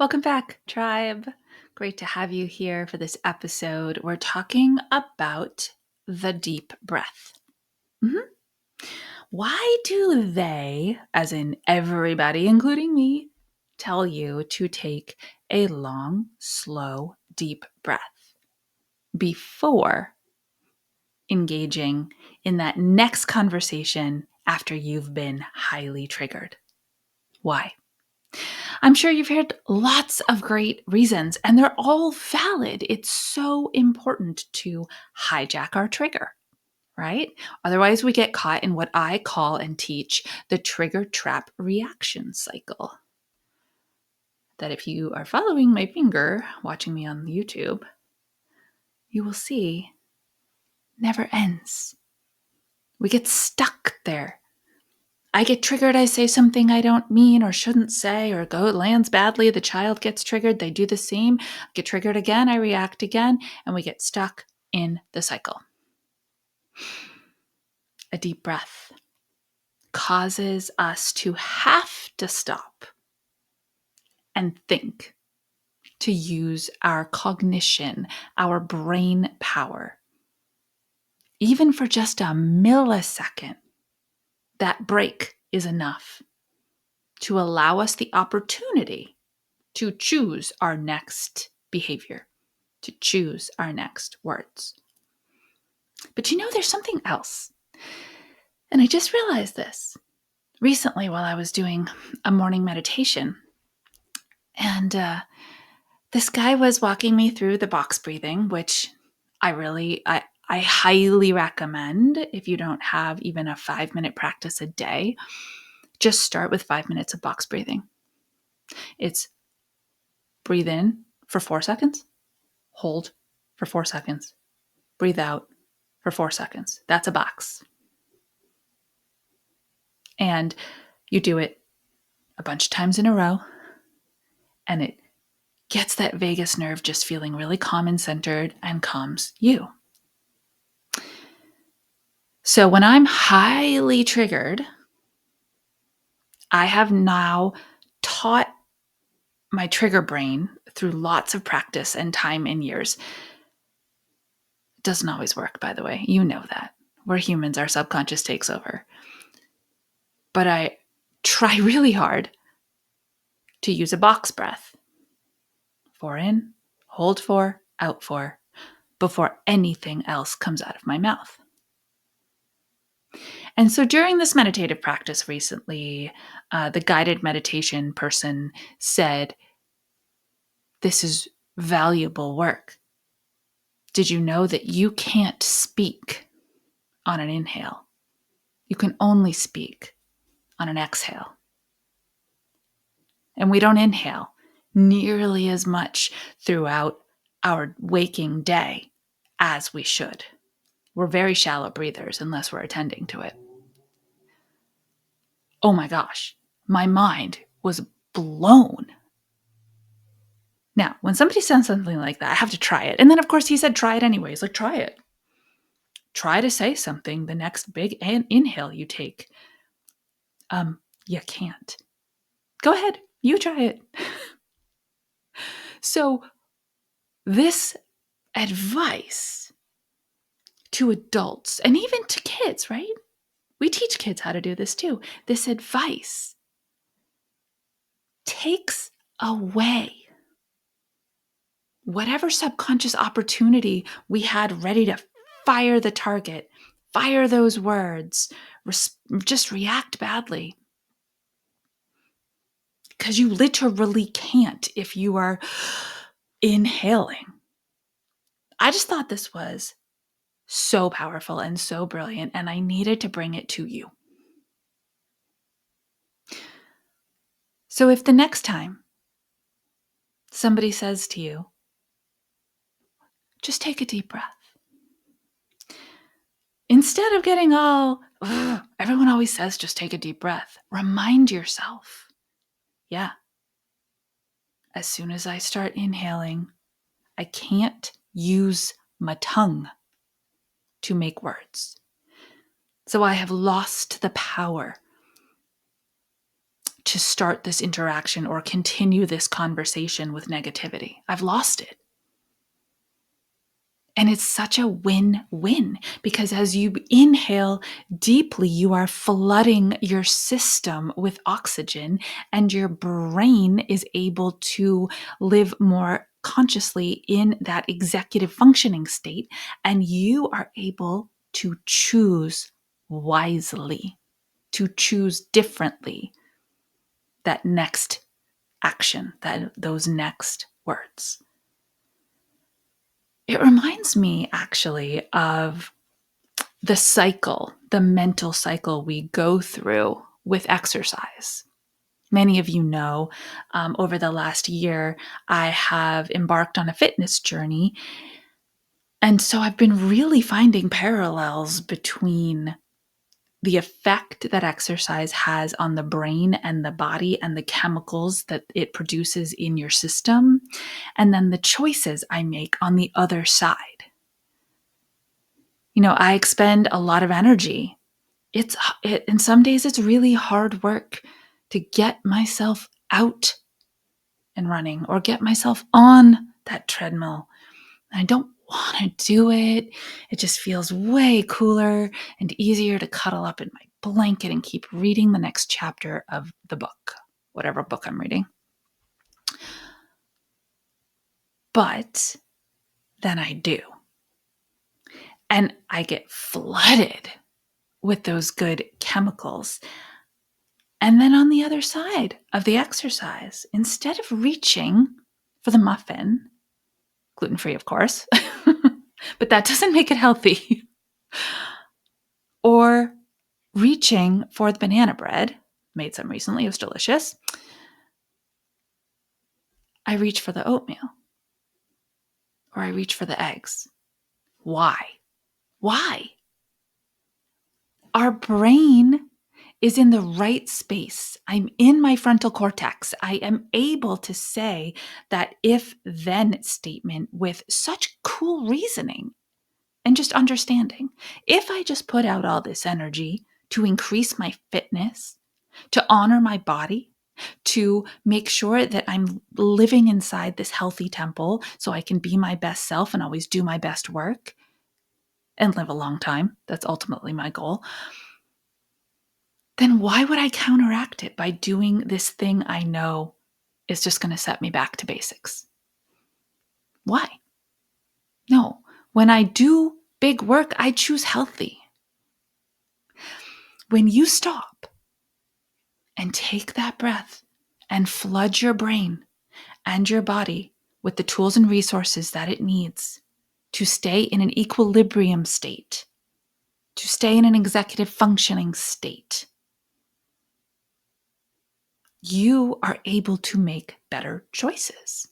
Welcome back, tribe. Great to have you here for this episode. We're talking about the deep breath. Mhm. Why do they, as in everybody, including me, tell you to take a long, slow, deep breath before engaging in that next conversation after you've been highly triggered? Why? I'm sure you've heard lots of great reasons, and they're all valid. It's so important to hijack our trigger, right? Otherwise, we get caught in what I call and teach the trigger trap reaction cycle. That if you are following my finger, watching me on YouTube, you will see never ends. We get stuck there. I get triggered, I say something I don't mean or shouldn't say, or it lands badly, the child gets triggered, they do the same, get triggered again, I react again, and we get stuck in the cycle. A deep breath causes us to have to stop and think, to use our cognition, our brain power. Even for just a millisecond, that break is enough to allow us the opportunity to choose our next behavior, to choose our next words. But there's something else. And I just realized this recently while I was doing a morning meditation. And this guy was walking me through the box breathing, which I highly recommend if you don't have even a 5-minute practice a day. Just start with 5 minutes of box breathing. It's breathe in for 4 seconds, hold for 4 seconds, breathe out for 4 seconds. That's a box. And you do it a bunch of times in a row, and it gets that vagus nerve just feeling really calm and centered and calms you. So when I'm highly triggered, I have now taught my trigger brain through lots of practice and time and years. It doesn't always work, by the way. You know that. We're humans, our subconscious takes over. But I try really hard to use a box breath. 4 in, hold 4, out 4, before anything else comes out of my mouth. And so during this meditative practice recently, the guided meditation person said, "This is valuable work. Did you know that you can't speak on an inhale? You can only speak on an exhale. And we don't inhale nearly as much throughout our waking day as we should. We're very shallow breathers unless we're attending to it." Oh my gosh, my mind was blown. Now, when somebody says something like that, I have to try it. And then, of course, he said, try it anyways. Like, try it. Try to say something the next big inhale you take. You can't. Go ahead. You try it. So this advice to adults and even to kids, right? We teach kids how to do this too. This advice takes away whatever subconscious opportunity we had ready to fire the target, fire those words, just react badly. Because you literally can't if you are inhaling. I just thought this was so powerful and so brilliant, and I needed to bring it to you. So if the next time somebody says to you, just take a deep breath, instead of getting all, everyone always says just take a deep breath, remind yourself, yeah, as soon as I start inhaling, I can't use my tongue to make words. So I have lost the power to start this interaction or continue this conversation with negativity. I've lost it. And it's such a win-win because as you inhale deeply, you are flooding your system with oxygen and your brain is able to live more consciously in that executive functioning state. And you are able to choose wisely, to choose differently that next action, those next words. It reminds me actually of the cycle, the mental cycle we go through with exercise. Many of you know, over the last year, I have embarked on a fitness journey. And so I've been really finding parallels between the effect that exercise has on the brain and the body and the chemicals that it produces in your system, and then the choices I make on the other side. I expend a lot of energy. And some days it's really hard work to get myself out and running or get myself on that treadmill. And I don't want to do it. It just feels way cooler and easier to cuddle up in my blanket and keep reading the next chapter of the book, whatever book I'm reading. But then I do. And I get flooded with those good chemicals. And then on the other side of the exercise, instead of reaching for the muffin, gluten-free, of course, but that doesn't make it healthy, or reaching for the banana bread, made some recently, it was delicious, I reach for the oatmeal, or I reach for the eggs. Why? Why? Our brain is in the right space. I'm in my frontal cortex. I am able to say that if-then statement with such cool reasoning and just understanding. If I just put out all this energy to increase my fitness, to honor my body, to make sure that I'm living inside this healthy temple so I can be my best self and always do my best work and live a long time, that's ultimately my goal, then why would I counteract it by doing this thing I know is just going to set me back to basics? Why? No. When I do big work, I choose healthy. When you stop and take that breath and flood your brain and your body with the tools and resources that it needs to stay in an equilibrium state, to stay in an executive functioning state, you are able to make better choices.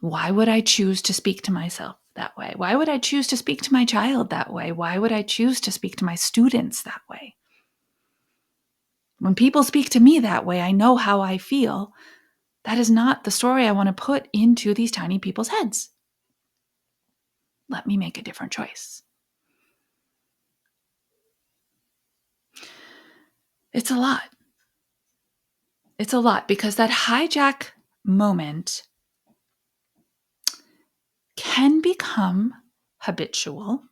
Why would I choose to speak to myself that way? Why would I choose to speak to my child that way? Why would I choose to speak to my students that way? When people speak to me that way, I know how I feel. That is not the story I want to put into these tiny people's heads. Let me make a different choice. It's a lot. It's a lot because that hijack moment can become habitual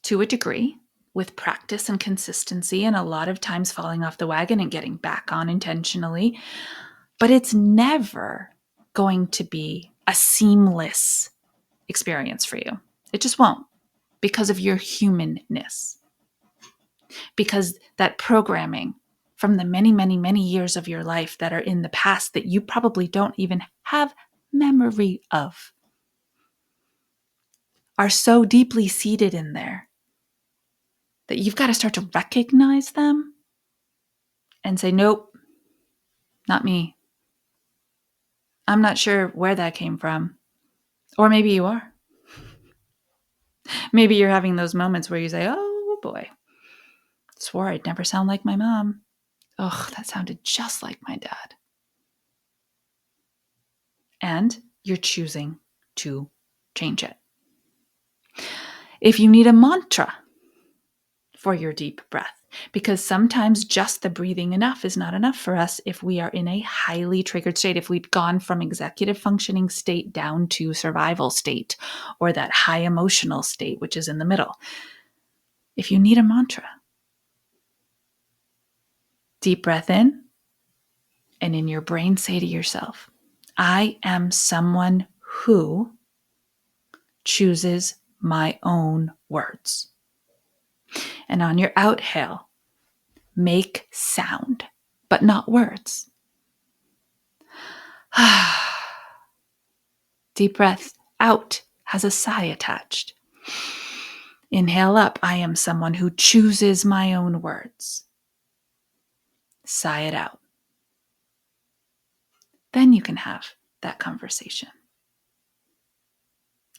to a degree with practice and consistency and a lot of times falling off the wagon and getting back on intentionally. But it's never going to be a seamless experience for you. It just won't because of your humanness. Because that programming from the many, many, many years of your life that are in the past that you probably don't even have memory of are so deeply seated in there that you've got to start to recognize them and say, nope, not me. I'm not sure where that came from. Or maybe you are. Maybe you're having those moments where you say, oh boy, swore I'd never sound like my mom. Oh, that sounded just like my dad. And you're choosing to change it. If you need a mantra for your deep breath, Because sometimes just the breathing enough is not enough for us if we are in a highly triggered state, if we've gone from executive functioning state down to survival state or that high emotional state, which is in the middle. If you need a mantra, deep breath in, and in your brain say to yourself, I am someone who chooses my own words. And on your outhale, make sound, but not words. Deep breath out has a sigh attached. Inhale up, I am someone who chooses my own words. Sigh it out. Then you can have that conversation.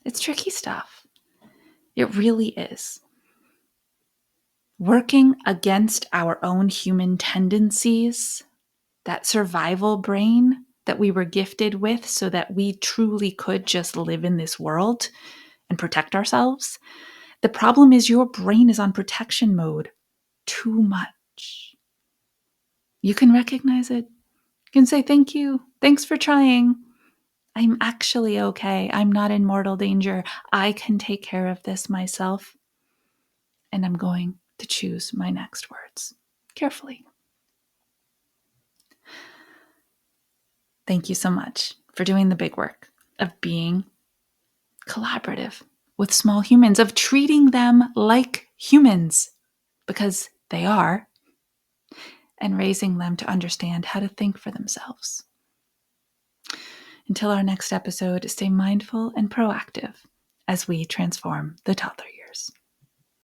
It's tricky stuff. It really is. Working against our own human tendencies, that survival brain that we were gifted with so that we truly could just live in this world and protect ourselves. The problem is your brain is on protection mode too much. You can recognize it. You can say, thank you. Thanks for trying. I'm actually okay. I'm not in mortal danger. I can take care of this myself. And I'm going to choose my next words carefully. Thank you so much for doing the big work of being collaborative with small humans, of treating them like humans, because they are, and raising them to understand how to think for themselves. Until our next episode, stay mindful and proactive as we transform the toddler years.